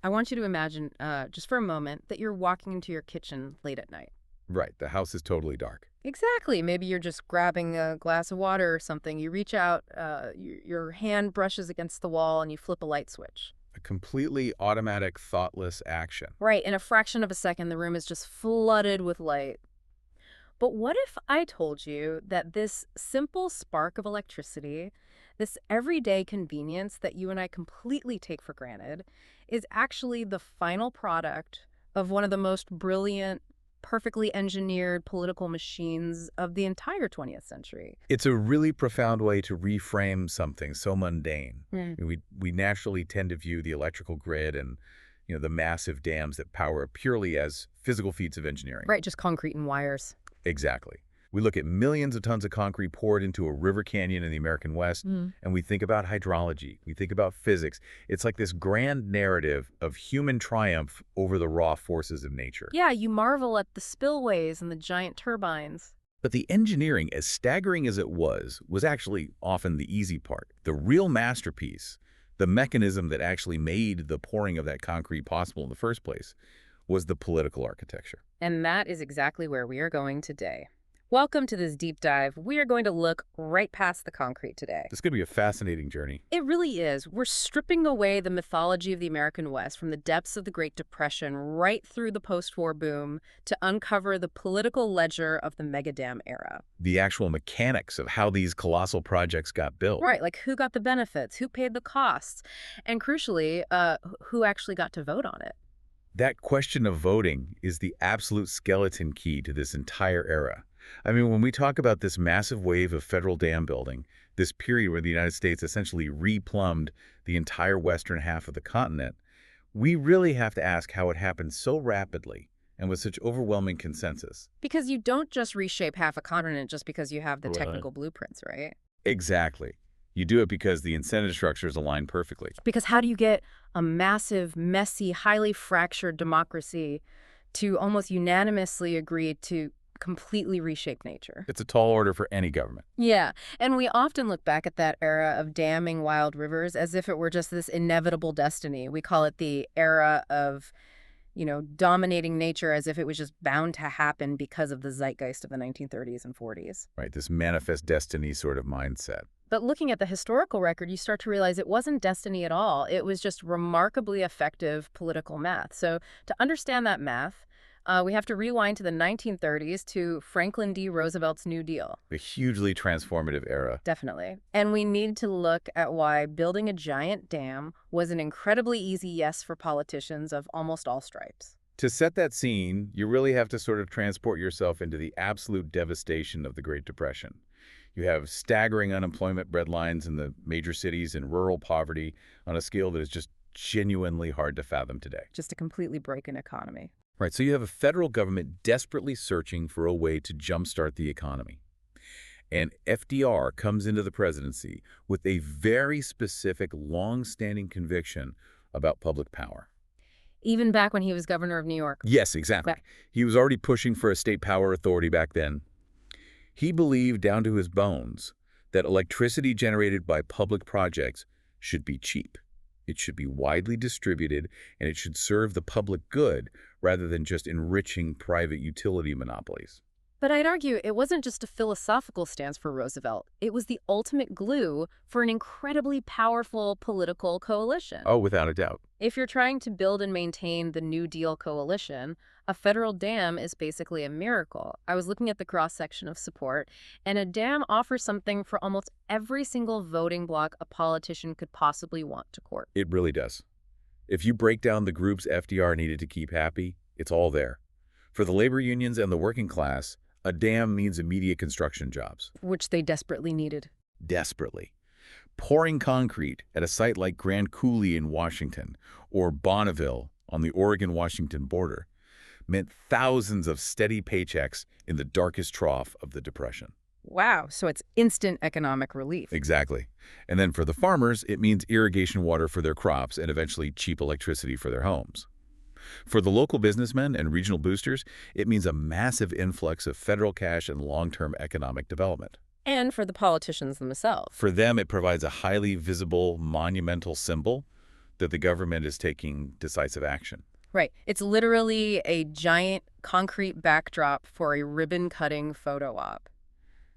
I want you to imagine, just for a moment, that you're walking into your kitchen late at night. Right, the house is totally dark. Exactly. Maybe you're just grabbing a glass of water or something. You reach out, your hand brushes against the wall, and you flip a light switch. A completely automatic, thoughtless action. Right. In a fraction of a second, the room is just flooded with light. But what if I told you that this simple spark of electricity, this everyday convenience that you and I completely take for granted, is actually the final product of one of the most brilliant, perfectly engineered political machines of the entire 20th century? It's a really profound way to reframe something so mundane. Mm. We naturally tend to view the electrical grid and the massive dams that power it purely as physical feats of engineering. Right, just concrete and wires. Exactly. We look at millions of tons of concrete poured into a river canyon in the American West, and we think about hydrology. We think about physics. It's like this grand narrative of human triumph over the raw forces of nature. Yeah, you marvel at the spillways and the giant turbines. But the engineering, as staggering as it was actually often the easy part. The real masterpiece, the mechanism that actually made the pouring of that concrete possible in the first place, was the political architecture. And that is exactly where we are going today. Welcome to this deep dive. We are going to look right past the concrete today. This is going to be a fascinating journey. It really is. We're stripping away the mythology of the American West from the depths of the Great Depression right through the post-war boom to uncover the political ledger of the megadam era. The actual mechanics of how these colossal projects got built. Right, like who got the benefits, who paid the costs, and crucially, who actually got to vote on it. That question of voting is the absolute skeleton key to this entire era. I mean, when we talk about this massive wave of federal dam building, this period where the United States essentially replumbed the entire western half of the continent, we really have to ask how it happened so rapidly and with such overwhelming consensus. Because you don't just reshape half a continent just because you have the technical blueprints, right? Exactly. You do it because the incentive structures align perfectly. Because how do you get a massive, messy, highly fractured democracy to almost unanimously agree to completely reshape nature? It's a tall order for any government. Yeah, and we often look back at that era of damming wild rivers as if it were just this inevitable destiny. We call it the era of, dominating nature as if it was just bound to happen because of the zeitgeist of the 1930s and 40s. Right, this manifest destiny sort of mindset. But looking at the historical record, you start to realize it wasn't destiny at all. It was just remarkably effective political math. So to understand that math, we have to rewind to the 1930s to Franklin D. Roosevelt's New Deal. A hugely transformative era. Definitely. And we need to look at why building a giant dam was an incredibly easy yes for politicians of almost all stripes. To set that scene, you really have to sort of transport yourself into the absolute devastation of the Great Depression. You have staggering unemployment breadlines in the major cities and rural poverty on a scale that is just genuinely hard to fathom today. Just a completely broken economy. Right, so you have a federal government desperately searching for a way to jumpstart the economy. And FDR comes into the presidency with a very specific, long-standing conviction about public power. Even back when he was governor of New York. Yes, exactly. He was already pushing for a state power authority back then. He believed down to his bones that electricity generated by public projects should be cheap. It should be widely distributed, and it should serve the public good rather than just enriching private utility monopolies. But I'd argue it wasn't just a philosophical stance for Roosevelt. It was the ultimate glue for an incredibly powerful political coalition. Oh, without a doubt. If you're trying to build and maintain the New Deal coalition, a federal dam is basically a miracle. I was looking at the cross-section of support, and a dam offers something for almost every single voting bloc a politician could possibly want to court. It really does. If you break down the groups FDR needed to keep happy, it's all there. For the labor unions and the working class, a dam means immediate construction jobs. Which they desperately needed. Desperately. Pouring concrete at a site like Grand Coulee in Washington or Bonneville on the Oregon-Washington border meant thousands of steady paychecks in the darkest trough of the Depression. Wow, so it's instant economic relief. Exactly. And then for the farmers, it means irrigation water for their crops and eventually cheap electricity for their homes. For the local businessmen and regional boosters, it means a massive influx of federal cash and long-term economic development. And for the politicians themselves. For them, it provides a highly visible, monumental symbol, that the government is taking decisive action. Right. It's literally a giant concrete backdrop for a ribbon-cutting photo op.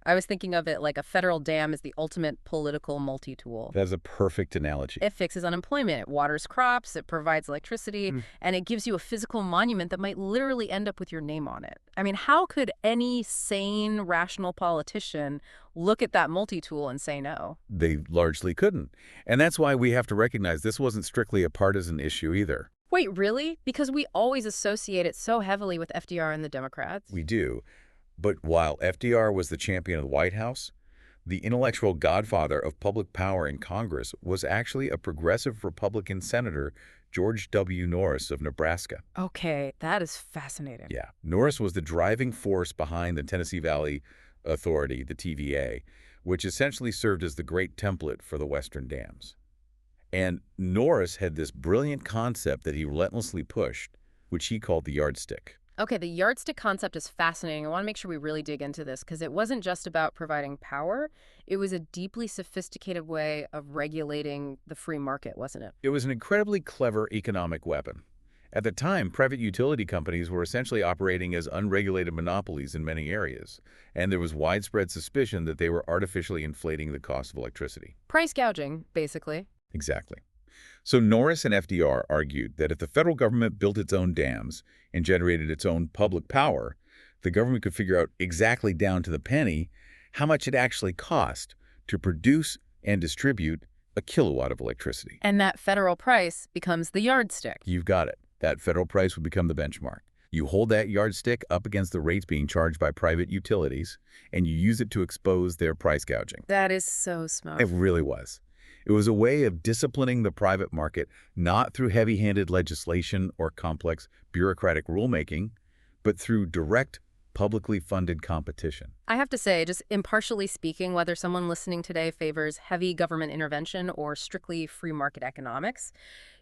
I was thinking of it like a federal dam is the ultimate political multi-tool. That's a perfect analogy. It fixes unemployment, it waters crops, it provides electricity, Mm. and it gives you a physical monument that might literally end up with your name on it. I mean, how could any sane, rational politician look at that multi-tool and say no? They largely couldn't. And that's why we have to recognize this wasn't strictly a partisan issue either. Wait, really? Because we always associate it so heavily with FDR and the Democrats. We do. But while FDR was the champion of the White House, the intellectual godfather of public power in Congress was actually a progressive Republican Senator, George W. Norris of Nebraska. Okay, that is fascinating. Yeah, Norris was the driving force behind the Tennessee Valley Authority, the TVA, which essentially served as the great template for the Western dams. And Norris had this brilliant concept that he relentlessly pushed, which he called the yardstick. Okay, the yardstick concept is fascinating. I want to make sure we really dig into this because it wasn't just about providing power. It was a deeply sophisticated way of regulating the free market, wasn't it? It was an incredibly clever economic weapon. At the time, private utility companies were essentially operating as unregulated monopolies in many areas, and there was widespread suspicion that they were artificially inflating the cost of electricity. Price gouging, basically. Exactly. So Norris and FDR argued that if the federal government built its own dams and generated its own public power, the government could figure out exactly down to the penny how much it actually cost to produce and distribute a kilowatt of electricity. And that federal price becomes the yardstick. You've got it. That federal price would become the benchmark. You hold that yardstick up against the rates being charged by private utilities, and you use it to expose their price gouging. That is so smart. It really was. It was a way of disciplining the private market, not through heavy-handed legislation or complex bureaucratic rulemaking, but through direct, publicly funded competition. I have to say, just impartially speaking, whether someone listening today favors heavy government intervention or strictly free market economics,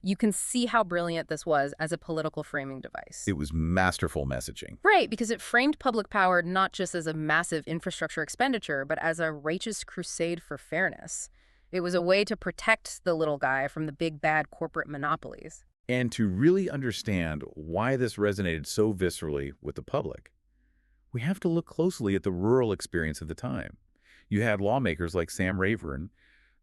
you can see how brilliant this was as a political framing device. It was masterful messaging. Right, because it framed public power not just as a massive infrastructure expenditure, but as a righteous crusade for fairness. It was a way to protect the little guy from the big bad corporate monopolies. And to really understand why this resonated so viscerally with the public, we have to look closely at the rural experience of the time. You had lawmakers like Sam Rayburn,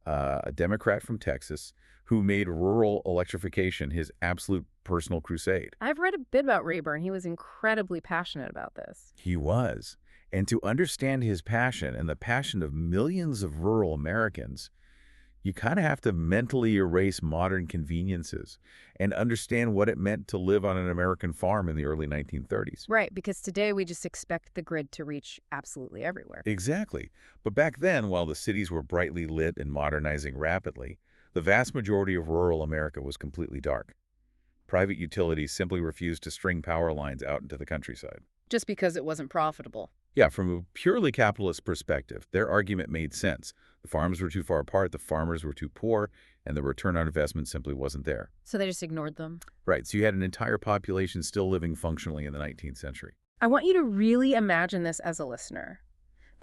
a Democrat from Texas, who made rural electrification his absolute personal crusade. I've read a bit about Rayburn. He was incredibly passionate about this. He was. And to understand his passion and the passion of millions of rural Americans, you kind of have to mentally erase modern conveniences and understand what it meant to live on an American farm in the early 1930s. Right, because today we just expect the grid to reach absolutely everywhere. Exactly. But back then, while the cities were brightly lit and modernizing rapidly, the vast majority of rural America was completely dark. Private utilities simply refused to string power lines out into the countryside. Just because it wasn't profitable. Yeah, from a purely capitalist perspective, their argument made sense. The farms were too far apart, the farmers were too poor, and the return on investment simply wasn't there. So they just ignored them. Right, so you had an entire population still living functionally in the 19th century. I want you to really imagine this as a listener.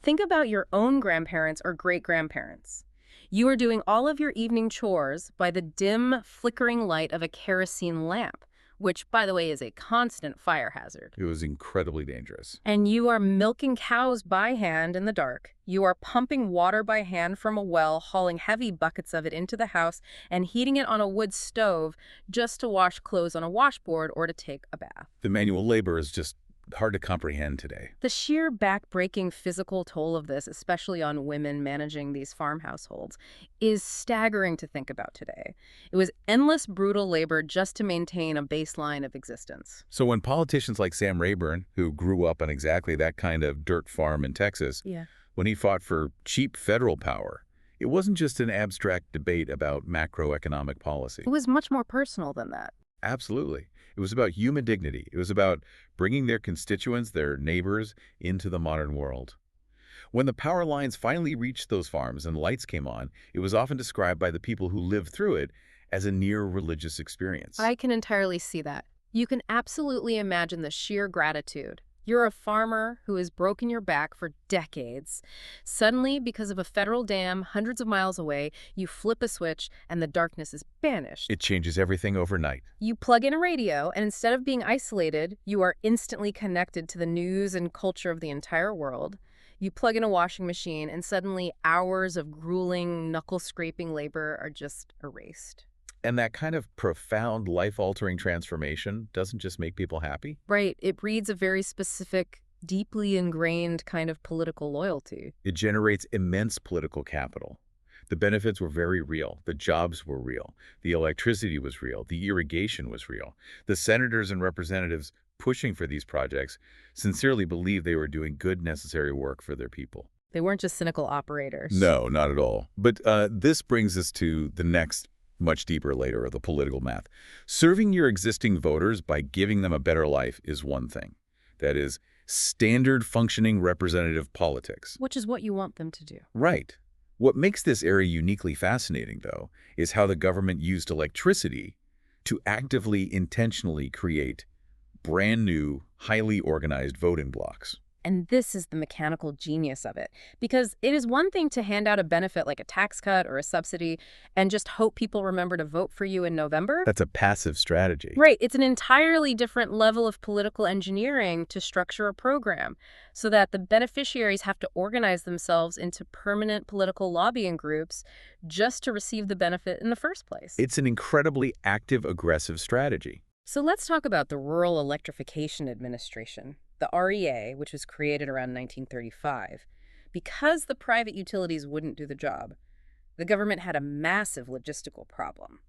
Think about your own grandparents or great-grandparents. You are doing all of your evening chores by the dim, flickering light of a kerosene lamp, which, by the way, is a constant fire hazard. It was incredibly dangerous. And you are milking cows by hand in the dark. You are pumping water by hand from a well, hauling heavy buckets of it into the house, and heating it on a wood stove just to wash clothes on a washboard or to take a bath. The manual labor is just hard to comprehend today. The sheer back-breaking physical toll of this, especially on women managing these farm households, is staggering to think about today. It was endless, brutal labor just to maintain a baseline of existence. So when politicians like Sam Rayburn, who grew up on exactly that kind of dirt farm in Texas, when he fought for cheap federal power, it wasn't just an abstract debate about macroeconomic policy. It was much more personal than that. Absolutely. It was about human dignity. It was about bringing their constituents, their neighbors, into the modern world. When the power lines finally reached those farms and lights came on, it was often described by the people who lived through it as a near-religious experience. I can entirely see that. You can absolutely imagine the sheer gratitude, You're a farmer who has broken your back for decades. Suddenly, because of a federal dam hundreds of miles away, you flip a switch and the darkness is banished. It changes everything overnight. You plug in a radio, and instead of being isolated, you are instantly connected to the news and culture of the entire world. You plug in a washing machine, and suddenly hours of grueling, knuckle-scraping labor are just erased. And that kind of profound, life-altering transformation doesn't just make people happy. Right. It breeds a very specific, deeply ingrained kind of political loyalty. It generates immense political capital. The benefits were very real. The jobs were real. The electricity was real. The irrigation was real. The senators and representatives pushing for these projects sincerely believed they were doing good, necessary work for their people. They weren't just cynical operators. No, not at all. But this brings us to the next much deeper layer of the political math. Serving your existing voters by giving them a better life is one thing. That is standard functioning representative politics. Which is what you want them to do. Right. What makes this area uniquely fascinating, though, is how the government used electricity to actively, intentionally create brand new, highly organized voting blocks. And this is the mechanical genius of it. Because it is one thing to hand out a benefit like a tax cut or a subsidy and just hope people remember to vote for you in November. That's a passive strategy. Right. It's an entirely different level of political engineering to structure a program so that the beneficiaries have to organize themselves into permanent political lobbying groups just to receive the benefit in the first place. It's an incredibly active, aggressive strategy. So let's talk about the Rural Electrification Administration, the REA, which was created around 1935. Because the private utilities wouldn't do the job, the government had a massive logistical problem.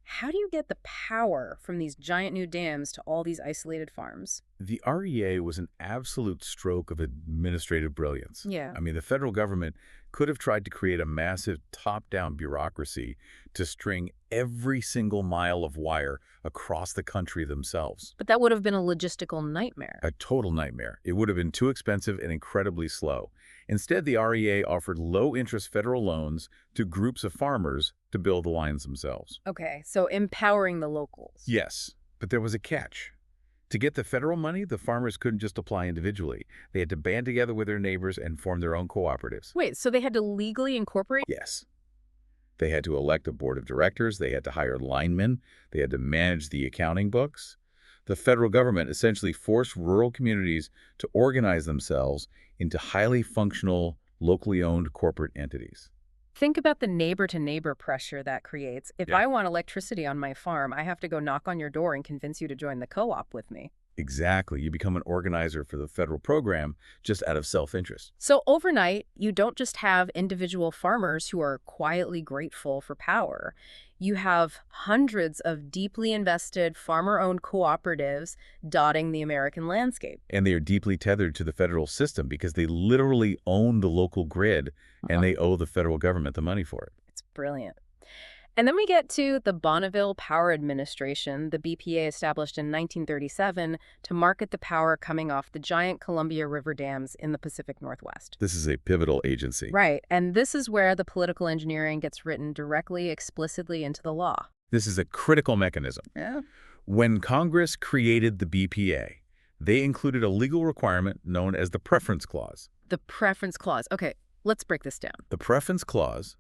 How do you get the power from these giant new dams to all these isolated farms? The REA was an absolute stroke of administrative brilliance. Yeah. I mean, the federal government could have tried to create a massive top-down bureaucracy to string every single mile of wire across the country themselves. But that would have been a logistical nightmare. A total nightmare. It would have been too expensive and incredibly slow. Instead, the REA offered low-interest federal loans to groups of farmers to build the lines themselves. Okay, so empowering the locals. Yes, but there was a catch. To get the federal money, the farmers couldn't just apply individually. They had to band together with their neighbors and form their own cooperatives. Wait, so they had to legally incorporate? Yes. They had to elect a board of directors. They had to hire linemen. They had to manage the accounting books. The federal government essentially forced rural communities to organize themselves into highly functional, locally owned corporate entities. Think about the neighbor-to-neighbor pressure that creates. If Yeah. I want electricity on my farm, I have to go knock on your door and convince you to join the co-op with me. Exactly. You become an organizer for the federal program just out of self-interest. So overnight, you don't just have individual farmers who are quietly grateful for power. You have hundreds of deeply invested farmer-owned cooperatives dotting the American landscape. And they are deeply tethered to the federal system because they literally own the local grid and they owe the federal government the money for it. It's brilliant. And then we get to the Bonneville Power Administration, the BPA established in 1937 to market the power coming off the giant Columbia River dams in the Pacific Northwest. This is a pivotal agency. Right, and this is where the political engineering gets written directly, explicitly into the law. This is a critical mechanism. Yeah. When Congress created the BPA, they included a legal requirement known as the Preference Clause. The Preference Clause. Okay, let's break this down. The Preference Clause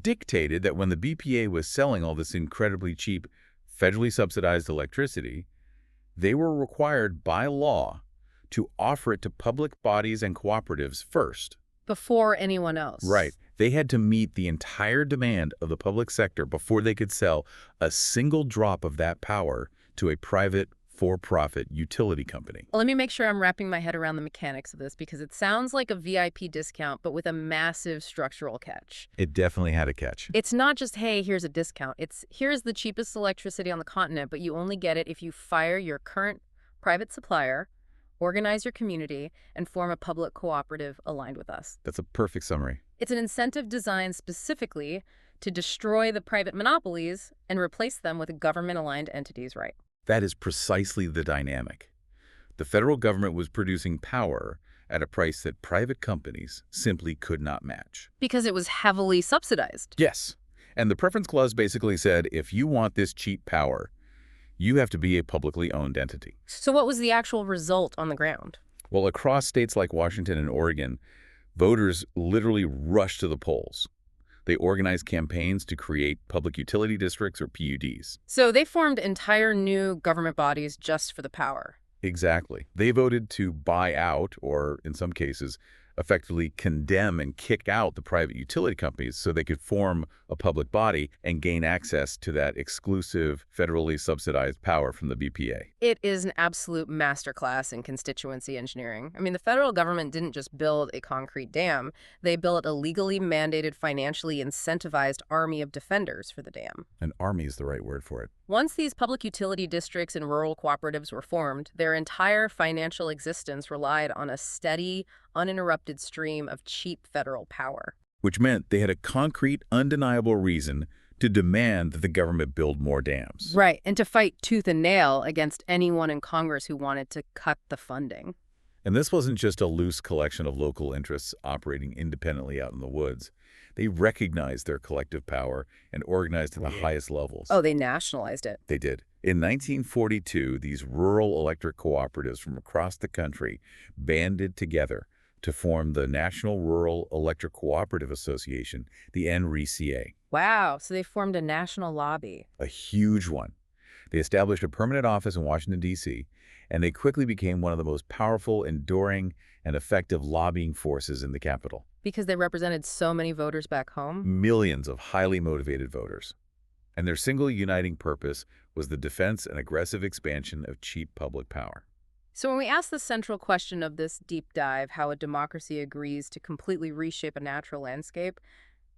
dictated that when the BPA was selling all this incredibly cheap, federally subsidized electricity, they were required by law to offer it to public bodies and cooperatives first. Before anyone else. Right. They had to meet the entire demand of the public sector before they could sell a single drop of that power to a private, for-profit utility company. Well, let me make sure I'm wrapping my head around the mechanics of this because it sounds like a VIP discount, but with a massive structural catch. It definitely had a catch. It's not just, hey, here's a discount. It's, here's the cheapest electricity on the continent, but you only get it if you fire your current private supplier, organize your community, and form a public cooperative aligned with us. That's a perfect summary. It's an incentive designed specifically to destroy the private monopolies and replace them with government-aligned entities, right? That is precisely the dynamic. The federal government was producing power at a price that private companies simply could not match. Because it was heavily subsidized. Yes. And the Preference Clause basically said, if you want this cheap power, you have to be a publicly owned entity. So what was the actual result on the ground? Well, across states like Washington and Oregon, voters literally rushed to the polls. They organized campaigns to create public utility districts or PUDs. So they formed entire new government bodies just for the power. Exactly. They voted to buy out, or in some cases, effectively condemn and kick out the private utility companies so they could form a public body and gain access to that exclusive federally subsidized power from the BPA. It is an absolute masterclass in constituency engineering. I mean, the federal government didn't just build a concrete dam. They built a legally mandated, financially incentivized army of defenders for the dam. An army is the right word for it. Once these public utility districts and rural cooperatives were formed, their entire financial existence relied on a steady, uninterrupted stream of cheap federal power. Which meant they had a concrete, undeniable reason to demand that the government build more dams. Right, and to fight tooth and nail against anyone in Congress who wanted to cut the funding. And this wasn't just a loose collection of local interests operating independently out in the woods. They recognized their collective power and organized at the highest levels. Oh, they nationalized it. They did. In 1942, these rural electric cooperatives from across the country banded together to form the National Rural Electric Cooperative Association, the NRECA. Wow, so they formed a national lobby. A huge one. They established a permanent office in Washington, D.C., and they quickly became one of the most powerful, enduring, and effective lobbying forces in the capital. Because they represented so many voters back home? Millions of highly motivated voters. And their single uniting purpose was the defense and aggressive expansion of cheap public power. So when we ask the central question of this deep dive, how a democracy agrees to completely reshape a natural landscape,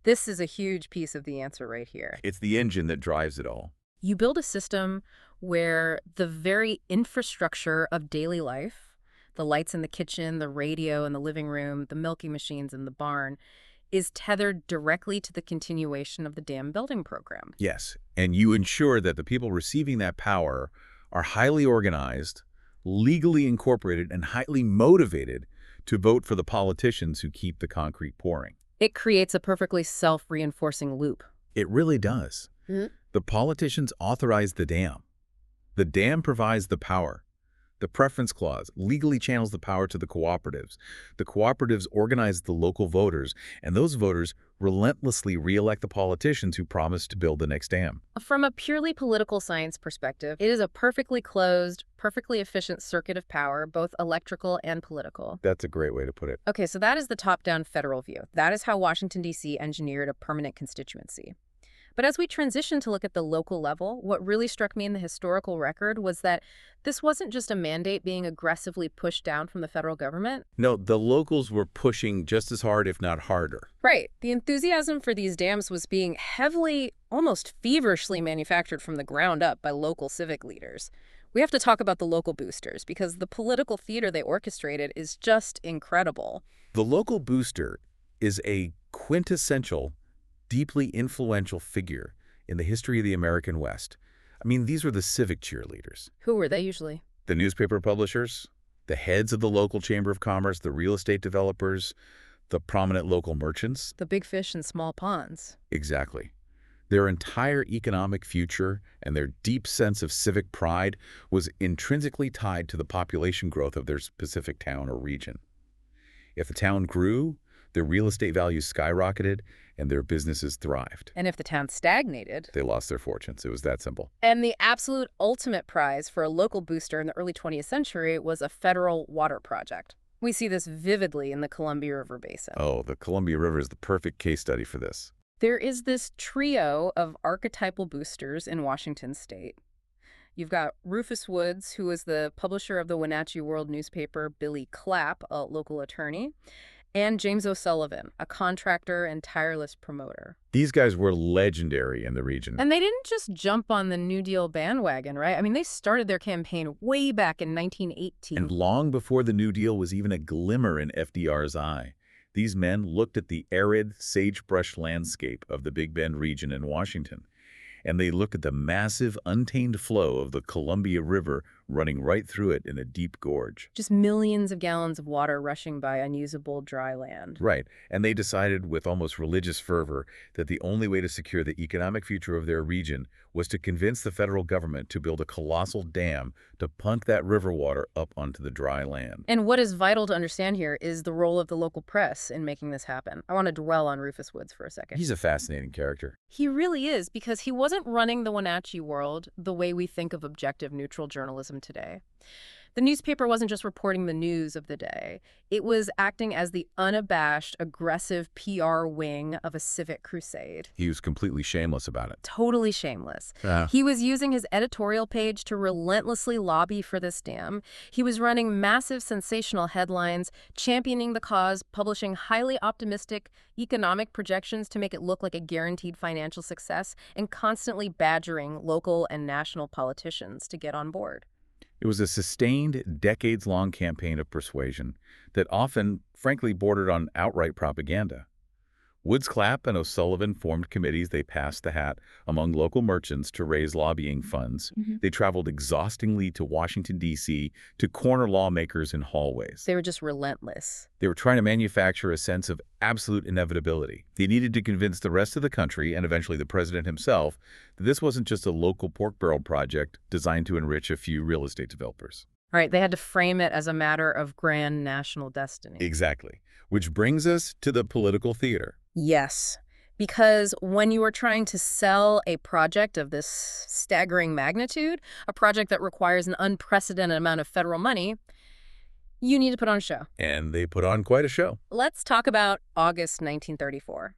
this is a huge piece of the answer right here. It's the engine that drives it all. You build a system where the very infrastructure of daily life, the lights in the kitchen, the radio in the living room, the milking machines in the barn, is tethered directly to the continuation of the dam building program. Yes, and you ensure that the people receiving that power are highly organized, legally incorporated, and highly motivated to vote for the politicians who keep the concrete pouring. It creates a perfectly self-reinforcing loop. It really does. The politicians authorize the dam. The dam provides the power. The preference clause legally channels the power to the cooperatives. The cooperatives organize the local voters, and those voters relentlessly re-elect the politicians who promised to build the next dam. From a purely political science perspective, it is a perfectly closed, perfectly efficient circuit of power, both electrical and political. That's a great way to put it. Okay, so that is the top-down federal view. That is how Washington, D.C. engineered a permanent constituency. But as we transition to look at the local level, what really struck me in the historical record was that this wasn't just a mandate being aggressively pushed down from the federal government. No, the locals were pushing just as hard, if not harder. Right. The enthusiasm for these dams was being heavily, almost feverishly manufactured from the ground up by local civic leaders. We have to talk about the local boosters because the political theater they orchestrated is just incredible. The local booster is a quintessential, deeply influential figure in the history of the American West. I mean, these were the civic cheerleaders. Who were they usually? The newspaper publishers, the heads of the local chamber of commerce, the real estate developers, the prominent local merchants. The big fish in small ponds. Exactly. Their entire economic future and their deep sense of civic pride was intrinsically tied to the population growth of their specific town or region. If the town grew, their real estate values skyrocketed, and their businesses thrived. And if the town stagnated, they lost their fortunes. It was that simple. And the absolute ultimate prize for a local booster in the early 20th century was a federal water project. We see this vividly in the Columbia River Basin. Oh, the Columbia River is the perfect case study for this. There is this trio of archetypal boosters in Washington state. You've got Rufus Woods, who is the publisher of the Wenatchee World newspaper, Billy Clapp, a local attorney, and James O'Sullivan, a contractor and tireless promoter. These guys were legendary in the region. And they didn't just jump on the New Deal bandwagon, right? I mean, they started their campaign way back in 1918. And long before the New Deal was even a glimmer in FDR's eye. These men looked at the arid, sagebrush landscape of the Big Bend region in Washington, and they looked at the massive, untamed flow of the Columbia River running right through it in a deep gorge. Just millions of gallons of water rushing by unusable dry land. Right, and they decided with almost religious fervor that the only way to secure the economic future of their region was to convince the federal government to build a colossal dam to pump that river water up onto the dry land. And what is vital to understand here is the role of the local press in making this happen. I want to dwell on Rufus Woods for a second. He's a fascinating character. He really is, because he wasn't running the Wenatchee world the way we think of objective, neutral journalism today. The newspaper wasn't just reporting the news of the day. It was acting as the unabashed, aggressive PR wing of a civic crusade. He was completely shameless about it. Totally shameless. He was using his editorial page to relentlessly lobby for this dam. He was running massive sensational headlines, championing the cause, publishing highly optimistic economic projections to make it look like a guaranteed financial success, and constantly badgering local and national politicians to get on board. It was a sustained, decades-long campaign of persuasion that often, frankly, bordered on outright propaganda. Woods Clapp and O'Sullivan formed committees. They passed the hat among local merchants to raise lobbying funds. They traveled exhaustingly to Washington, D.C. to corner lawmakers in hallways. They were just relentless. They were trying to manufacture a sense of absolute inevitability. They needed to convince the rest of the country, and eventually the president himself, that this wasn't just a local pork barrel project designed to enrich a few real estate developers. All right, they had to frame it as a matter of grand national destiny. Exactly. Which brings us to the political theater. Yes, because when you are trying to sell a project of this staggering magnitude, a project that requires an unprecedented amount of federal money, you need to put on a show. And they put on quite a show. Let's talk about August 1934.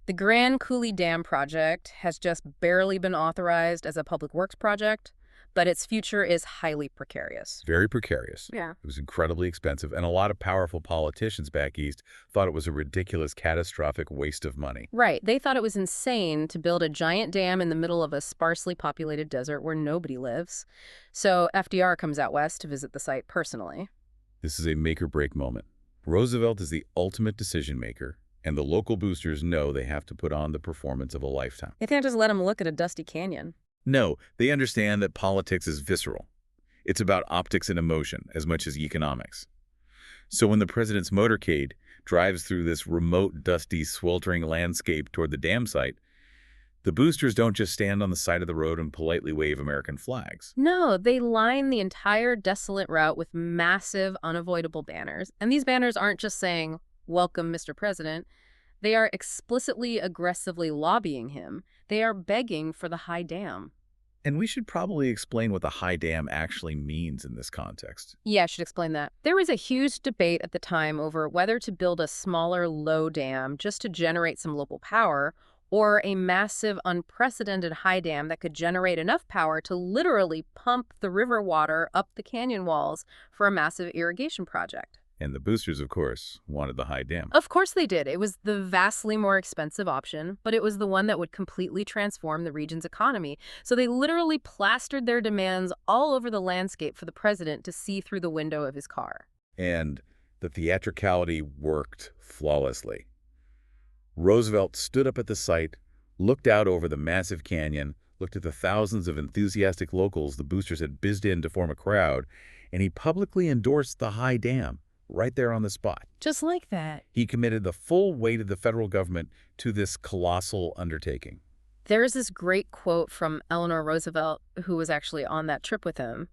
The Grand Coulee Dam project has just barely been authorized as a public works project, but its future is highly precarious. Very precarious. Yeah. It was incredibly expensive, and a lot of powerful politicians back east thought it was a ridiculous, catastrophic waste of money. Right. They thought it was insane to build a giant dam in the middle of a sparsely populated desert where nobody lives. So FDR comes out west to visit the site personally. This is a make-or-break moment. Roosevelt is the ultimate decision-maker, and the local boosters know they have to put on the performance of a lifetime. They can't just let him look at a dusty canyon. No, they understand that politics is visceral. It's about optics and emotion as much as economics. So when the president's motorcade drives through this remote, dusty, sweltering landscape toward the dam site, the boosters don't just stand on the side of the road and politely wave American flags. No, they line the entire desolate route with massive, unavoidable banners. And these banners aren't just saying, "Welcome, Mr. President." They are explicitly, aggressively lobbying him. They are begging for the high dam. And we should probably explain what the high dam actually means in this context. Yeah, I should explain that. There was a huge debate at the time over whether to build a smaller, low dam just to generate some local power, or a massive, unprecedented high dam that could generate enough power to literally pump the river water up the canyon walls for a massive irrigation project. And the boosters, of course, wanted the high dam. Of course they did. It was the vastly more expensive option, but it was the one that would completely transform the region's economy. So they literally plastered their demands all over the landscape for the president to see through the window of his car. And the theatricality worked flawlessly. Roosevelt stood up at the site, looked out over the massive canyon, looked at the thousands of enthusiastic locals the boosters had bizzed in to form a crowd, and he publicly endorsed the high dam. Right there on the spot. Just like that. He committed the full weight of the federal government to this colossal undertaking. There's this great quote from Eleanor Roosevelt, who was actually on that trip with him.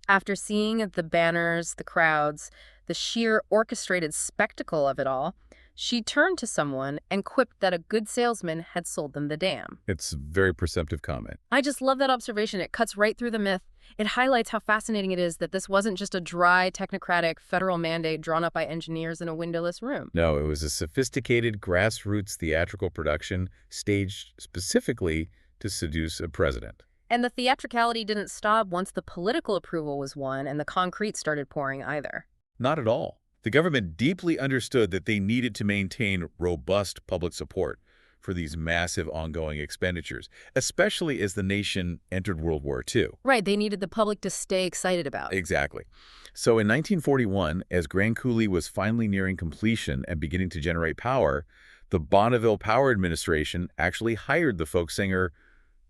After seeing the banners, the crowds, the sheer orchestrated spectacle of it all, she turned to someone and quipped that a good salesman had sold them the dam. It's a very perceptive comment. I just love that observation. It cuts right through the myth. It highlights how fascinating it is that this wasn't just a dry, technocratic federal mandate drawn up by engineers in a windowless room. No, it was a sophisticated grassroots theatrical production staged specifically to seduce a president. And the theatricality didn't stop once the political approval was won and the concrete started pouring either. Not at all. The government deeply understood that they needed to maintain robust public support for these massive ongoing expenditures, especially as the nation entered World War II. Right, they needed the public to stay excited about. Exactly. So in 1941, as Grand Coulee was finally nearing completion and beginning to generate power, the Bonneville Power Administration actually hired the folk singer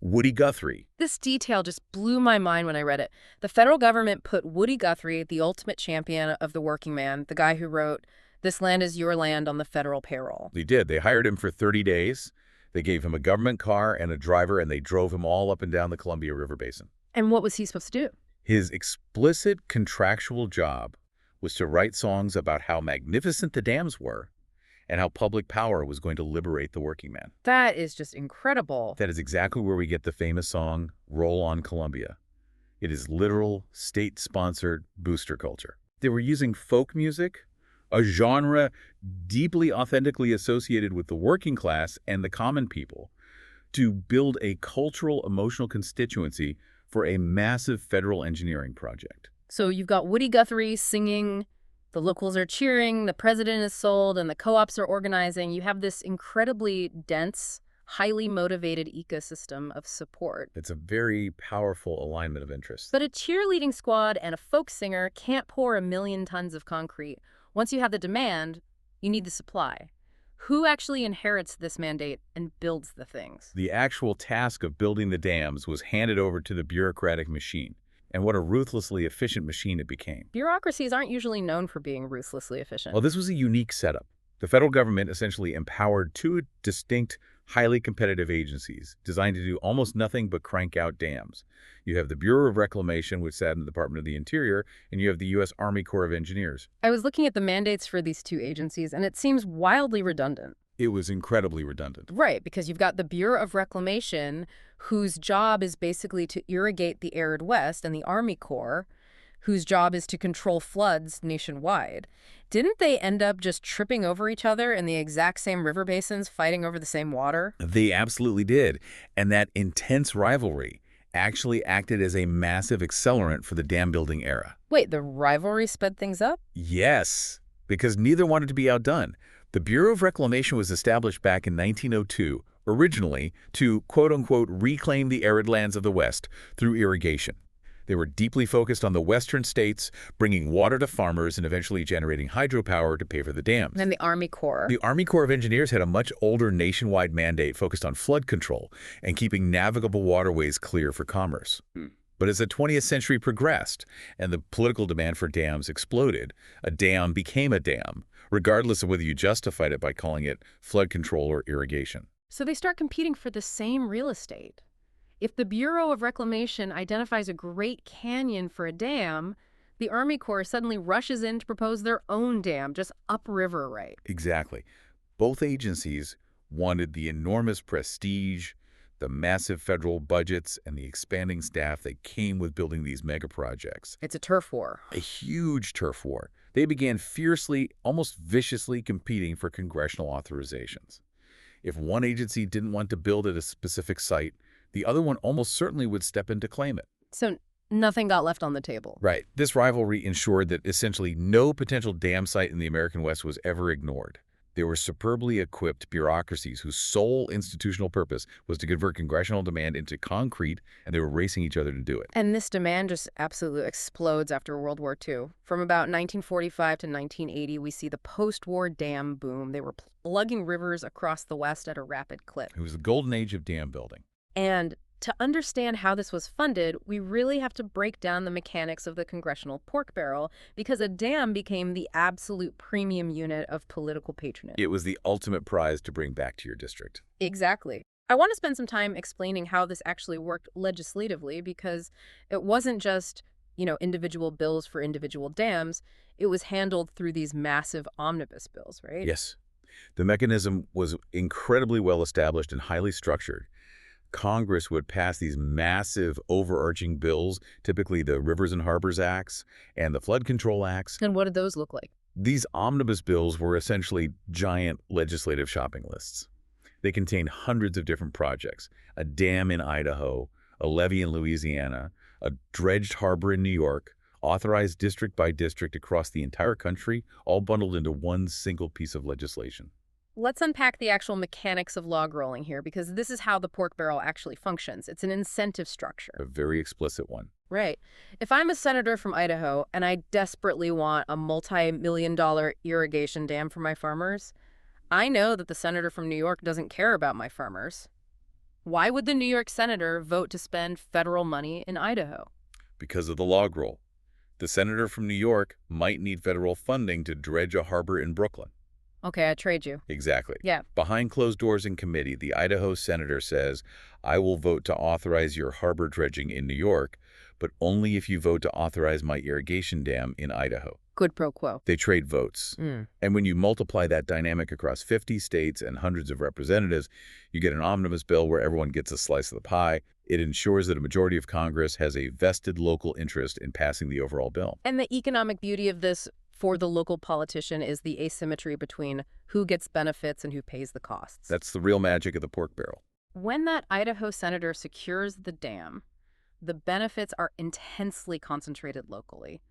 Woody Guthrie. This detail just blew my mind when I read it. The federal government put Woody Guthrie, the ultimate champion of the working man, the guy who wrote "This Land Is Your Land" on the federal payroll. They did. They hired him for 30 days. They gave him a government car and a driver, and they drove him all up and down the Columbia River Basin. And what was he supposed to do? His explicit contractual job was to write songs about how magnificent the dams were and how public power was going to liberate the working man. That is just incredible. That is exactly where we get the famous song, Roll on Columbia. It is literal, state-sponsored booster culture. They were using folk music, a genre deeply authentically associated with the working class and the common people, to build a cultural, emotional constituency for a massive federal engineering project. So you've got Woody Guthrie singing, the locals are cheering, the president is sold, and the co-ops are organizing. You have this incredibly dense, highly motivated ecosystem of support. It's a very powerful alignment of interests. But a cheerleading squad and a folk singer can't pour 1,000,000 tons of concrete. Once you have the demand, you need the supply. Who actually inherits this mandate and builds the things? The actual task of building the dams was handed over to the bureaucratic machine. And what a ruthlessly efficient machine it became. Bureaucracies aren't usually known for being ruthlessly efficient. Well, this was a unique setup. The federal government essentially empowered two distinct, highly competitive agencies designed to do almost nothing but crank out dams. You have the Bureau of Reclamation, which sat in the Department of the Interior, and you have the U.S. Army Corps of Engineers. I was looking at the mandates for these two agencies, and it seems wildly redundant. It was incredibly redundant. Right, because you've got the Bureau of Reclamation, whose job is basically to irrigate the arid West, and the Army Corps, whose job is to control floods nationwide. Didn't they end up just tripping over each other in the exact same river basins, fighting over the same water? They absolutely did. And that intense rivalry actually acted as a massive accelerant for the dam building era. Wait, the rivalry sped things up? Yes, because neither wanted to be outdone. The Bureau of Reclamation was established back in 1902, originally to, quote-unquote, reclaim the arid lands of the West through irrigation. They were deeply focused on the western states, bringing water to farmers and eventually generating hydropower to pay for the dams. And the Army Corps. The Army Corps of Engineers had a much older nationwide mandate focused on flood control and keeping navigable waterways clear for commerce. But as the 20th century progressed and the political demand for dams exploded, a dam became a dam, regardless of whether you justified it by calling it flood control or irrigation. So they start competing for the same real estate. If the Bureau of Reclamation identifies a Great Canyon for a dam, the Army Corps suddenly rushes in to propose their own dam, just upriver, right? Exactly. Both agencies wanted the enormous prestige, the massive federal budgets, and the expanding staff that came with building these mega projects. It's a turf war. A huge turf war. They began fiercely, almost viciously competing for congressional authorizations. If one agency didn't want to build at a specific site, the other one almost certainly would step in to claim it. So nothing got left on the table. Right. This rivalry ensured that essentially no potential dam site in the American West was ever ignored. There were superbly equipped bureaucracies whose sole institutional purpose was to convert congressional demand into concrete, and they were racing each other to do it. And this demand just absolutely explodes after World War II. From about 1945 to 1980, we see the post-war dam boom. They were plugging rivers across the West at a rapid clip. It was the golden age of dam building. And to understand how this was funded, we really have to break down the mechanics of the congressional pork barrel, because a dam became the absolute premium unit of political patronage. It was the ultimate prize to bring back to your district. Exactly. I want to spend some time explaining how this actually worked legislatively, because it wasn't just, individual bills for individual dams. It was handled through these massive omnibus bills, right? Yes. The mechanism was incredibly well established and highly structured. Congress would pass these massive overarching bills, typically the Rivers and Harbors Acts and the Flood Control Acts. And what did those look like? These omnibus bills were essentially giant legislative shopping lists. They contained hundreds of different projects: a dam in Idaho, a levee in Louisiana, a dredged harbor in New York, authorized district by district across the entire country, all bundled into one single piece of legislation. Let's unpack the actual mechanics of log rolling here, because this is how the pork barrel actually functions. It's an incentive structure. A very explicit one. Right. If I'm a senator from Idaho and I desperately want a multi-million-dollar irrigation dam for my farmers, I know that the senator from New York doesn't care about my farmers. Why would the New York senator vote to spend federal money in Idaho? Because of the log roll. The senator from New York might need federal funding to dredge a harbor in Brooklyn. Okay, I trade you. Exactly. Yeah. Behind closed doors in committee, the Idaho senator says, I will vote to authorize your harbor dredging in New York, but only if you vote to authorize my irrigation dam in Idaho. Quid pro quo. They trade votes. And when you multiply that dynamic across 50 states and hundreds of representatives, you get an omnibus bill where everyone gets a slice of the pie. It ensures that a majority of Congress has a vested local interest in passing the overall bill. And the economic beauty of this for the local politician is the asymmetry between who gets benefits and who pays the costs. That's the real magic of the pork barrel. When that Idaho senator secures the dam, the benefits are intensely concentrated locally.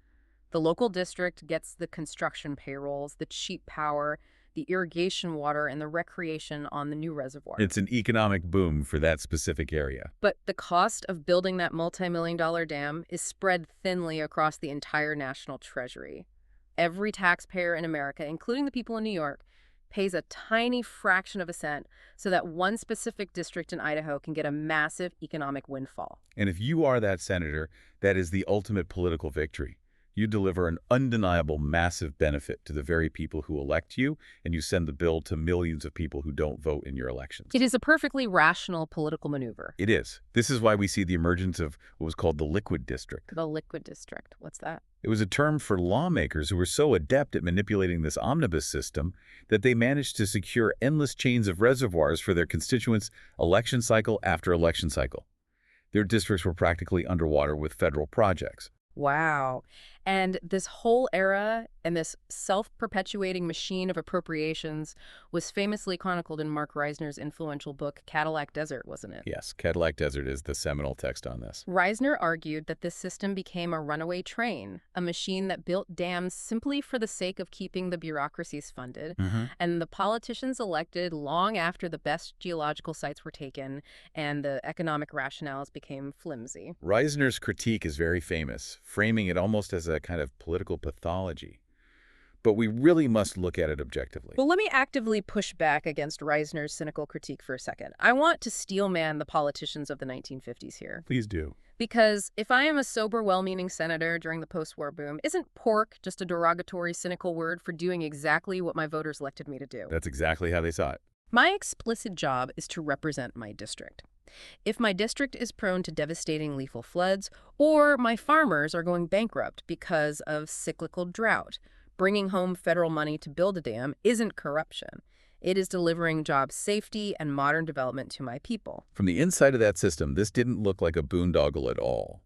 The local district gets the construction payrolls, the cheap power, the irrigation water, and the recreation on the new reservoir. It's an economic boom for that specific area. But the cost of building that multi-million-dollar dam is spread thinly across the entire national treasury. Every taxpayer in America, including the people in New York, pays a tiny fraction of a cent so that one specific district in Idaho can get a massive economic windfall. And if you are that senator, that is the ultimate political victory. You deliver an undeniable massive benefit to the very people who elect you, and you send the bill to millions of people who don't vote in your elections. It is a perfectly rational political maneuver. It is. This is why we see the emergence of what was called the liquid district. The liquid district. What's that? It was a term for lawmakers who were so adept at manipulating this omnibus system that they managed to secure endless chains of reservoirs for their constituents election cycle after election cycle. Their districts were practically underwater with federal projects. Wow. And this whole era and this self-perpetuating machine of appropriations was famously chronicled in Mark Reisner's influential book, Cadillac Desert, wasn't it? Yes, Cadillac Desert is the seminal text on this. Reisner argued that this system became a runaway train, a machine that built dams simply for the sake of keeping the bureaucracies funded, and the politicians elected long after the best geological sites were taken and the economic rationales became flimsy. Reisner's critique is very famous, framing it almost as a kind of political pathology. But we really must look at it objectively. Well, let me actively push back against Reisner's cynical critique for a second. I want to steelman the politicians of the 1950s here. Please do. Because if I am a sober, well-meaning senator during the post-war boom, isn't pork just a derogatory, cynical word for doing exactly what my voters elected me to do? That's exactly how they saw it. My explicit job is to represent my district. If my district is prone to devastating lethal floods, or my farmers are going bankrupt because of cyclical drought, bringing home federal money to build a dam isn't corruption. It is delivering job safety and modern development to my people. From the inside of that system, this didn't look like a boondoggle at all.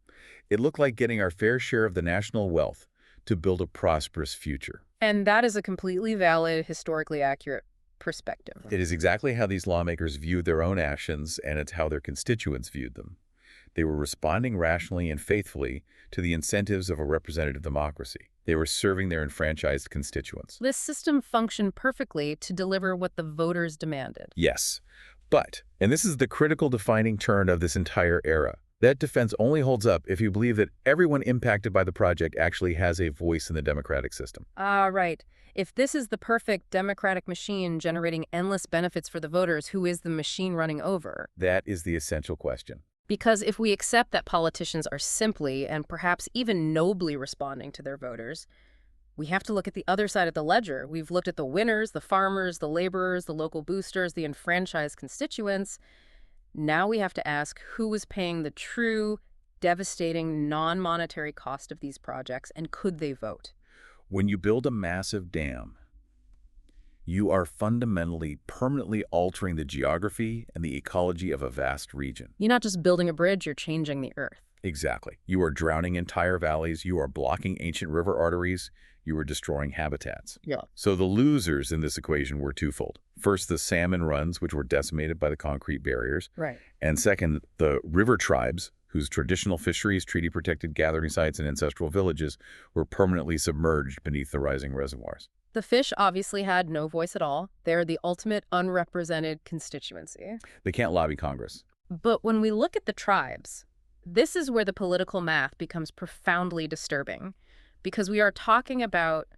It looked like getting our fair share of the national wealth to build a prosperous future. And that is a completely valid, historically accurate perspective. It is exactly how these lawmakers viewed their own actions, and it's how their constituents viewed them. They were responding rationally and faithfully to the incentives of a representative democracy. They were serving their enfranchised constituents. This system functioned perfectly to deliver what the voters demanded. Yes, but, and this is the critical defining turn of this entire era, that defense only holds up if you believe that everyone impacted by the project actually has a voice in the democratic system. Right. If this is the perfect democratic machine generating endless benefits for the voters, who is the machine running over? That is the essential question. Because if we accept that politicians are simply and perhaps even nobly responding to their voters, we have to look at the other side of the ledger. We've looked at the winners, the farmers, the laborers, the local boosters, the enfranchised constituents. Now we have to ask who is paying the true, devastating, non-monetary cost of these projects, and could they vote? When you build a massive dam, you are fundamentally, permanently altering the geography and the ecology of a vast region. You're not just building a bridge, you're changing the earth. Exactly. You are drowning entire valleys, you are blocking ancient river arteries, you are destroying habitats. Yeah. So the losers in this equation were twofold. First, the salmon runs, which were decimated by the concrete barriers. Right. And second, the river tribes, whose traditional fisheries, treaty-protected gathering sites, and ancestral villages were permanently submerged beneath the rising reservoirs. The fish obviously had no voice at all. They're the ultimate unrepresented constituency. They can't lobby Congress. But when we look at the tribes, this is where the political math becomes profoundly disturbing, because we are talking about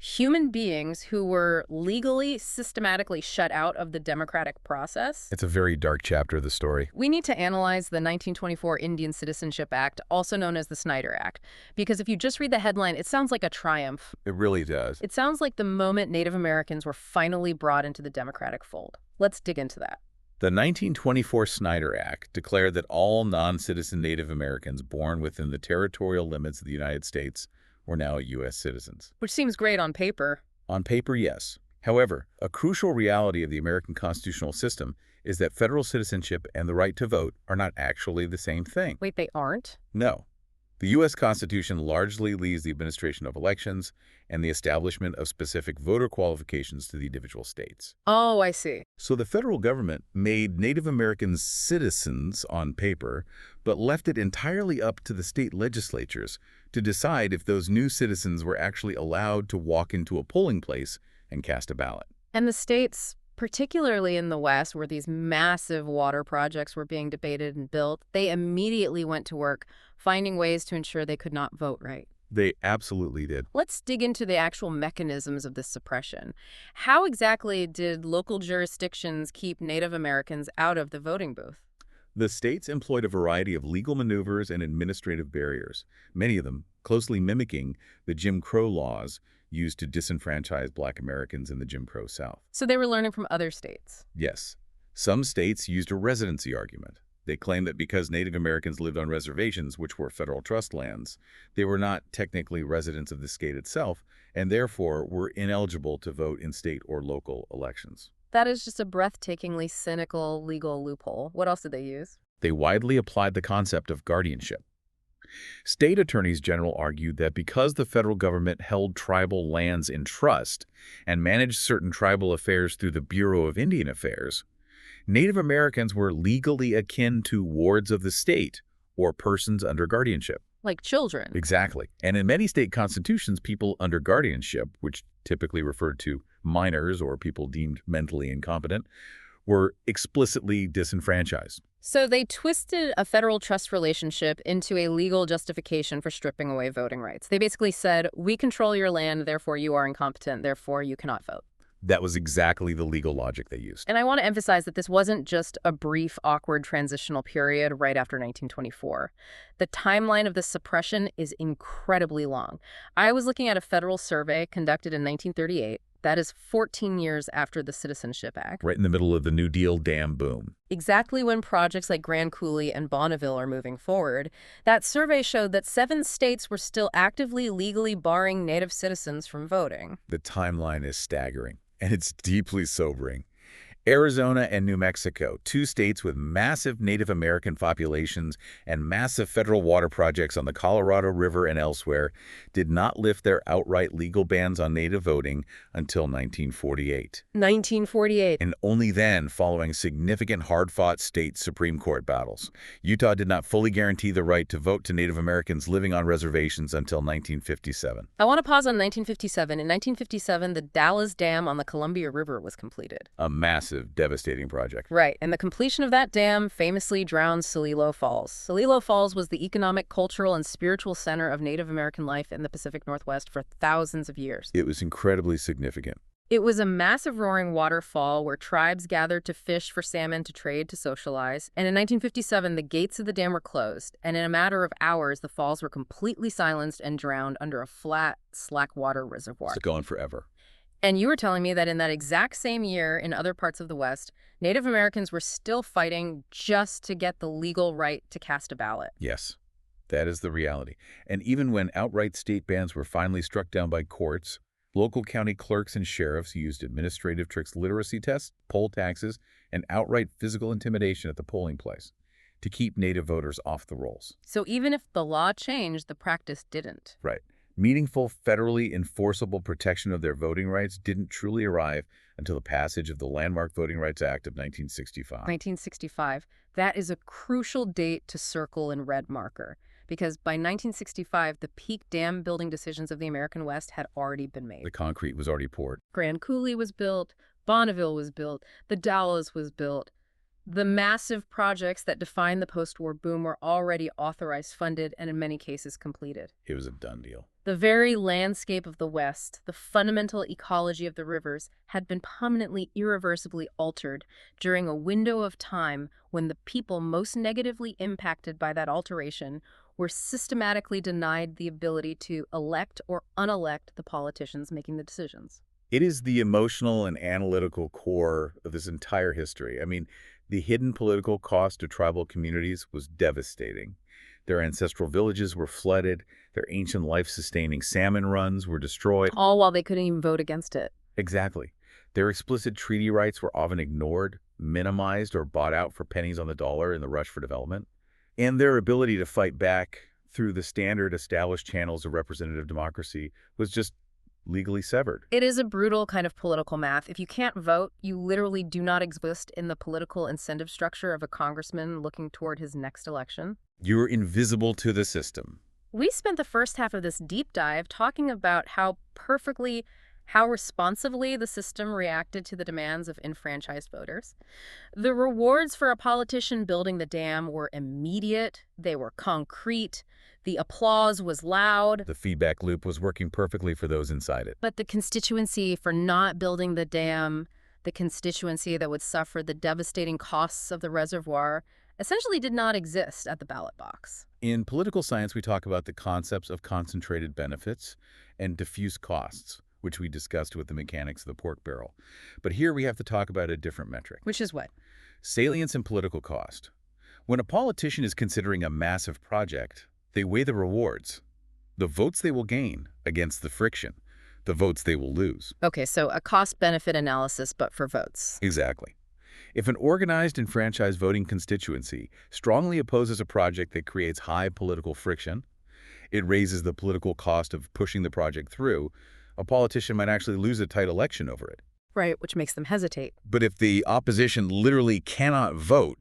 Human beings who were legally, systematically shut out of the democratic process. It's a very dark chapter of the story. We need to analyze the 1924 Indian Citizenship Act, also known as the Snyder Act, because if you just read the headline, it sounds like a triumph. It really does. It sounds like the moment Native Americans were finally brought into the democratic fold. Let's dig into that. The 1924 Snyder Act declared that all non-citizen Native Americans born within the territorial limits of the United States were now U.S. citizens. Which seems great on paper. On paper, yes. However, a crucial reality of the American constitutional system is that federal citizenship and the right to vote are not actually the same thing. Wait, they aren't? No. The U.S. Constitution largely leaves the administration of elections and the establishment of specific voter qualifications to the individual states. Oh, I see. So the federal government made Native Americans citizens on paper, but left it entirely up to the state legislatures to decide if those new citizens were actually allowed to walk into a polling place and cast a ballot. And the states, particularly in the West, where these massive water projects were being debated and built, they immediately went to work finding ways to ensure they could not vote right. They absolutely did. Let's dig into the actual mechanisms of this suppression. How exactly did local jurisdictions keep Native Americans out of the voting booth? The states employed a variety of legal maneuvers and administrative barriers, many of them closely mimicking the Jim Crow laws used to disenfranchise Black Americans in the Jim Crow South. So they were learning from other states. Yes. Some states used a residency argument. They claimed that because Native Americans lived on reservations, which were federal trust lands, they were not technically residents of the state itself, and therefore were ineligible to vote in state or local elections. That is just a breathtakingly cynical legal loophole. What else did they use? They widely applied the concept of guardianship. State attorneys general argued that because the federal government held tribal lands in trust and managed certain tribal affairs through the Bureau of Indian Affairs, Native Americans were legally akin to wards of the state or persons under guardianship. Like children. Exactly. And in many state constitutions, people under guardianship, which typically referred to minors or people deemed mentally incompetent, were explicitly disenfranchised. So they twisted a federal trust relationship into a legal justification for stripping away voting rights. They basically said, we control your land, therefore you are incompetent, therefore you cannot vote. That was exactly the legal logic they used. And I want to emphasize that this wasn't just a brief, awkward transitional period right after 1924. The timeline of this suppression is incredibly long. I was looking at a federal survey conducted in 1938. That is 14 years after the Citizenship Act. Right in the middle of the New Deal dam boom. Exactly when projects like Grand Coulee and Bonneville are moving forward. That survey showed that 7 states were still actively legally barring Native citizens from voting. The timeline is staggering, and it's deeply sobering. Arizona and New Mexico, 2 states with massive Native American populations and massive federal water projects on the Colorado River and elsewhere, did not lift their outright legal bans on Native voting until 1948. 1948. And only then, following significant hard-fought state Supreme Court battles. Utah did not fully guarantee the right to vote to Native Americans living on reservations until 1957. I want to pause on 1957. In 1957, the Dallas Dam on the Columbia River was completed. A massive, devastating project. Right, and the completion of that dam famously drowned Celilo Falls. Celilo Falls was the economic, cultural, and spiritual center of Native American life in the Pacific Northwest for thousands of years. It was incredibly significant. It was a massive roaring waterfall where tribes gathered to fish for salmon, to trade, to socialize. And in 1957, the gates of the dam were closed, and in a matter of hours, the falls were completely silenced and drowned under a flat, slack water reservoir. It's going forever. And you were telling me that in that exact same year, in other parts of the West, Native Americans were still fighting just to get the legal right to cast a ballot. Yes, that is the reality. And even when outright state bans were finally struck down by courts, local county clerks and sheriffs used administrative tricks, literacy tests, poll taxes, and outright physical intimidation at the polling place to keep Native voters off the rolls. So even if the law changed, the practice didn't. Right. Meaningful, federally enforceable protection of their voting rights didn't truly arrive until the passage of the landmark Voting Rights Act of 1965. 1965. That is a crucial date to circle in red marker, because by 1965, the peak dam building decisions of the American West had already been made. The concrete was already poured. Grand Coulee was built, Bonneville was built, the Dalles was built. The massive projects that defined the post-war boom were already authorized, funded, and in many cases completed. It was a done deal. The very landscape of the West, the fundamental ecology of the rivers, had been permanently, irreversibly altered during a window of time when the people most negatively impacted by that alteration were systematically denied the ability to elect or unelect the politicians making the decisions. It is the emotional and analytical core of this entire history. I mean, the hidden political cost to tribal communities was devastating. Their ancestral villages were flooded, their ancient life-sustaining salmon runs were destroyed. All while they couldn't even vote against it. Exactly. Their explicit treaty rights were often ignored, minimized, or bought out for pennies on the dollar in the rush for development. And their ability to fight back through the standard established channels of representative democracy was just legally severed. It is a brutal kind of political math. If you can't vote, you literally do not exist in the political incentive structure of a congressman looking toward his next election. You're invisible to the system. We spent the first half of this deep dive talking about how responsively the system reacted to the demands of enfranchised voters. The rewards for a politician building the dam were immediate, they were concrete, the applause was loud. The feedback loop was working perfectly for those inside it. But the constituency for not building the dam, the constituency that would suffer the devastating costs of the reservoir, essentially did not exist at the ballot box. In political science, we talk about the concepts of concentrated benefits and diffuse costs, which we discussed with the mechanics of the pork barrel. But here we have to talk about a different metric. Which is what? Salience and political cost. When a politician is considering a massive project, they weigh the rewards, the votes they will gain against the friction, the votes they will lose. Okay, so a cost-benefit analysis, but for votes. Exactly. If an organized and franchised voting constituency strongly opposes a project that creates high political friction, it raises the political cost of pushing the project through, a politician might actually lose a tight election over it. Right, which makes them hesitate. But if the opposition literally cannot vote,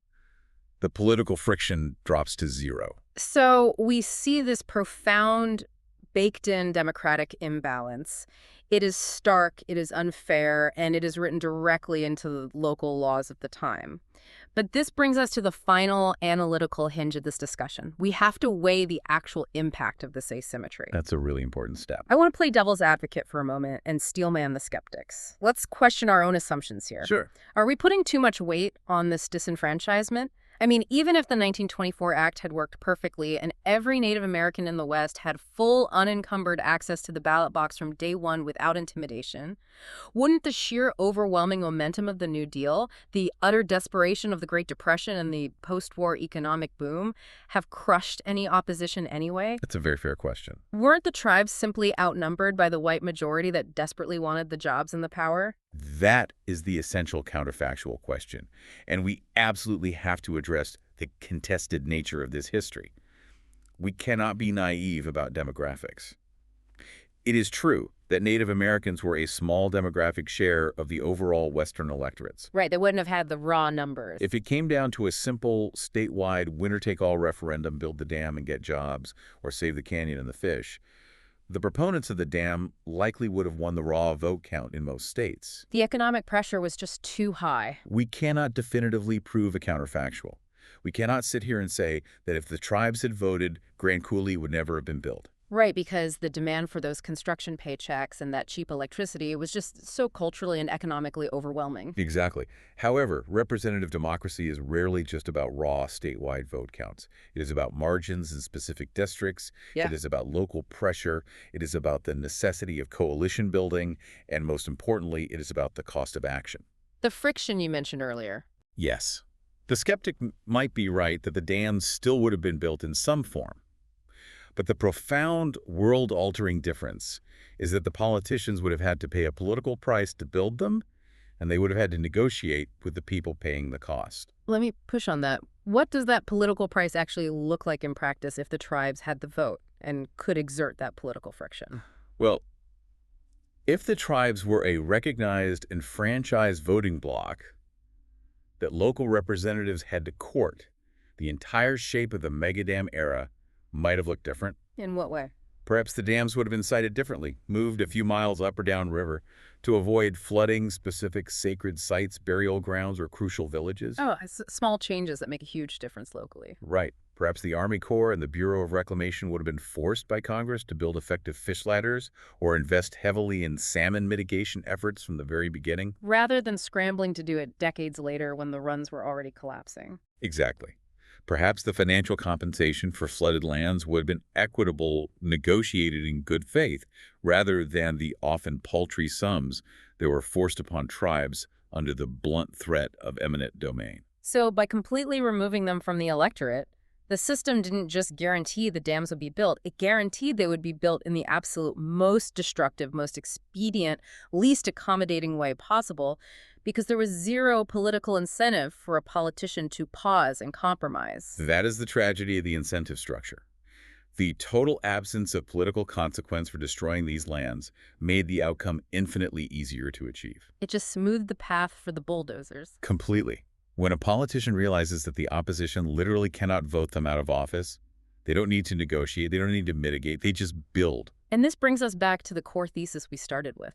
the political friction drops to zero. So we see this profound, baked-in democratic imbalance. It is stark, it is unfair, and it is written directly into the local laws of the time. But this brings us to the final analytical hinge of this discussion. We have to weigh the actual impact of this asymmetry. That's a really important step. I want to play devil's advocate for a moment and steelman the skeptics. Let's question our own assumptions here. Sure. Are we putting too much weight on this disenfranchisement? I mean, even if the 1924 Act had worked perfectly and every Native American in the West had full, unencumbered access to the ballot box from day one without intimidation, wouldn't the sheer overwhelming momentum of the New Deal, the utter desperation of the Great Depression and the post-war economic boom have crushed any opposition anyway? That's a very fair question. Weren't the tribes simply outnumbered by the white majority that desperately wanted the jobs and the power? That is the essential counterfactual question, and we absolutely have to address the contested nature of this history. We cannot be naive about demographics. It is true that Native Americans were a small demographic share of the overall Western electorates. Right, they wouldn't have had the raw numbers. If it came down to a simple statewide winner-take-all referendum, build the dam and get jobs, or save the canyon and the fish, the proponents of the dam likely would have won the raw vote count in most states. The economic pressure was just too high. We cannot definitively prove a counterfactual. We cannot sit here and say that if the tribes had voted, Grand Coulee would never have been built. Right, because the demand for those construction paychecks and that cheap electricity was just so culturally and economically overwhelming. Exactly. However, representative democracy is rarely just about raw statewide vote counts. It is about margins in specific districts. Yeah. It is about local pressure. It is about the necessity of coalition building. And most importantly, it is about the cost of action. The friction you mentioned earlier. Yes. The skeptic might be right that the dams still would have been built in some form. But the profound, world-altering difference is that the politicians would have had to pay a political price to build them, and they would have had to negotiate with the people paying the cost. Let me push on that. What does that political price actually look like in practice if the tribes had the vote and could exert that political friction? Well, if the tribes were a recognized and franchised voting bloc that local representatives had to court, the entire shape of the Megadam era might have looked different. In what way? Perhaps the dams would have been sited differently, moved a few miles up or down river to avoid flooding specific sacred sites, burial grounds, or crucial villages. Oh, small changes that make a huge difference locally. Right. Perhaps the Army Corps and the Bureau of Reclamation would have been forced by Congress to build effective fish ladders or invest heavily in salmon mitigation efforts from the very beginning. Rather than scrambling to do it decades later when the runs were already collapsing. Exactly. Perhaps the financial compensation for flooded lands would have been equitable, negotiated in good faith, rather than the often paltry sums that were forced upon tribes under the blunt threat of eminent domain. So by completely removing them from the electorate, the system didn't just guarantee the dams would be built, it guaranteed they would be built in the absolute most destructive, most expedient, least accommodating way possible, because there was zero political incentive for a politician to pause and compromise. That is the tragedy of the incentive structure. The total absence of political consequence for destroying these lands made the outcome infinitely easier to achieve. It just smoothed the path for the bulldozers. Completely. When a politician realizes that the opposition literally cannot vote them out of office, they don't need to negotiate, they don't need to mitigate, they just build. And this brings us back to the core thesis we started with.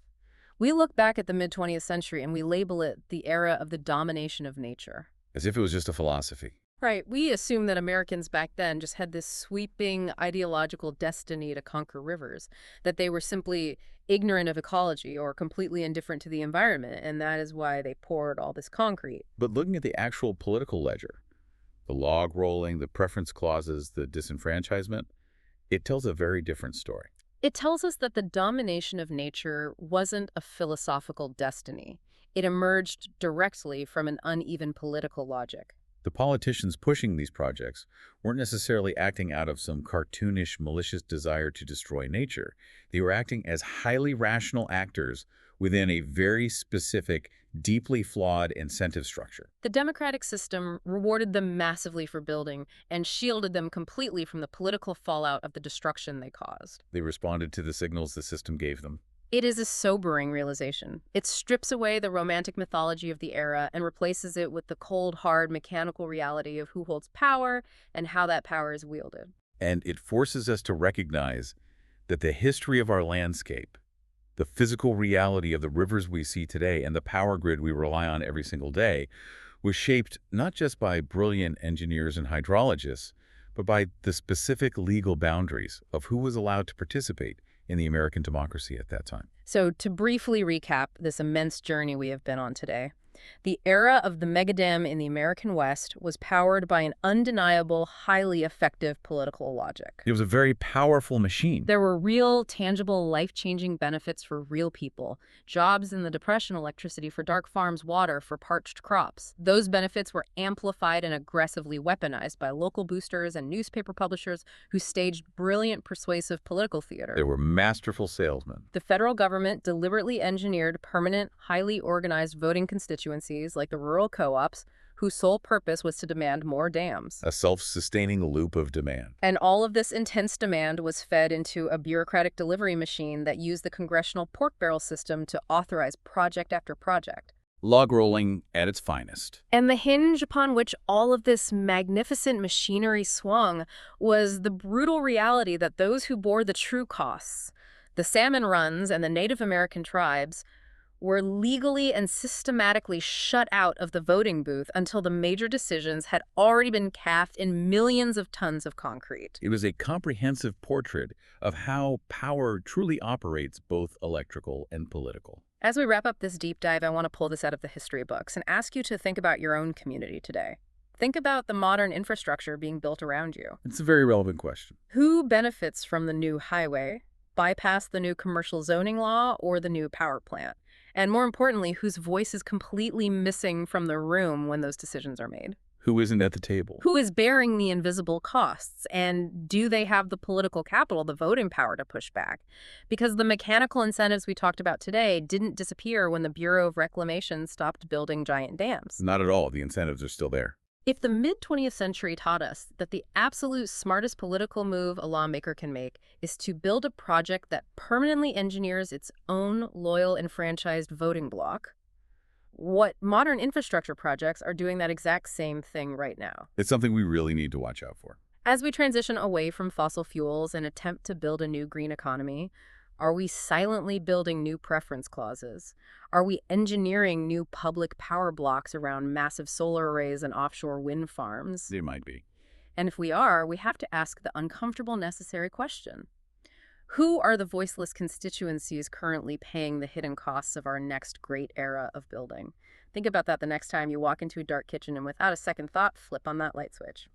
We look back at the mid-20th century and we label it the era of the domination of nature. As if it was just a philosophy. Right. We assume that Americans back then just had this sweeping ideological destiny to conquer rivers, that they were simply ignorant of ecology or completely indifferent to the environment, and that is why they poured all this concrete. But looking at the actual political ledger, the log rolling, the preference clauses, the disenfranchisement, it tells a very different story. It tells us that the domination of nature wasn't a philosophical destiny. It emerged directly from an uneven political logic. The politicians pushing these projects weren't necessarily acting out of some cartoonish, malicious desire to destroy nature. They were acting as highly rational actors within a very specific, deeply flawed incentive structure. The democratic system rewarded them massively for building and shielded them completely from the political fallout of the destruction they caused. They responded to the signals the system gave them. It is a sobering realization. It strips away the romantic mythology of the era and replaces it with the cold, hard, mechanical reality of who holds power and how that power is wielded. And it forces us to recognize that the history of our landscape, the physical reality of the rivers we see today and the power grid we rely on every single day, was shaped not just by brilliant engineers and hydrologists, but by the specific legal boundaries of who was allowed to participate in the American democracy at that time. So to briefly recap this immense journey we have been on today, the era of the megadam in the American West was powered by an undeniable, highly effective political logic. It was a very powerful machine. There were real, tangible, life-changing benefits for real people. Jobs in the Depression, electricity for dark farms, water for parched crops. Those benefits were amplified and aggressively weaponized by local boosters and newspaper publishers who staged brilliant, persuasive political theater. They were masterful salesmen. The federal government deliberately engineered permanent, highly organized voting constituencies like the rural co-ops, whose sole purpose was to demand more dams. A self-sustaining loop of demand. And all of this intense demand was fed into a bureaucratic delivery machine that used the congressional pork barrel system to authorize project after project. Log rolling at its finest. And the hinge upon which all of this magnificent machinery swung was the brutal reality that those who bore the true costs, the salmon runs and the Native American tribes, were legally and systematically shut out of the voting booth until the major decisions had already been cast in millions of tons of concrete. It was a comprehensive portrait of how power truly operates, both electrical and political. As we wrap up this deep dive, I want to pull this out of the history books and ask you to think about your own community today. Think about the modern infrastructure being built around you. It's a very relevant question. Who benefits from the new highway, bypass the new commercial zoning law, or the new power plant? And more importantly, whose voice is completely missing from the room when those decisions are made? Who isn't at the table? Who is bearing the invisible costs? And do they have the political capital, the voting power to push back? Because the mechanical incentives we talked about today didn't disappear when the Bureau of Reclamation stopped building giant dams. Not at all. The incentives are still there. If the mid-20th century taught us that the absolute smartest political move a lawmaker can make is to build a project that permanently engineers its own loyal enfranchised voting bloc, what modern infrastructure projects are doing that exact same thing right now. It's something we really need to watch out for. As we transition away from fossil fuels and attempt to build a new green economy, are we silently building new preference clauses? Are we engineering new public power blocks around massive solar arrays and offshore wind farms? They might be. And if we are, we have to ask the uncomfortable necessary question. Who are the voiceless constituencies currently paying the hidden costs of our next great era of building? Think about that the next time you walk into a dark kitchen and without a second thought, flip on that light switch.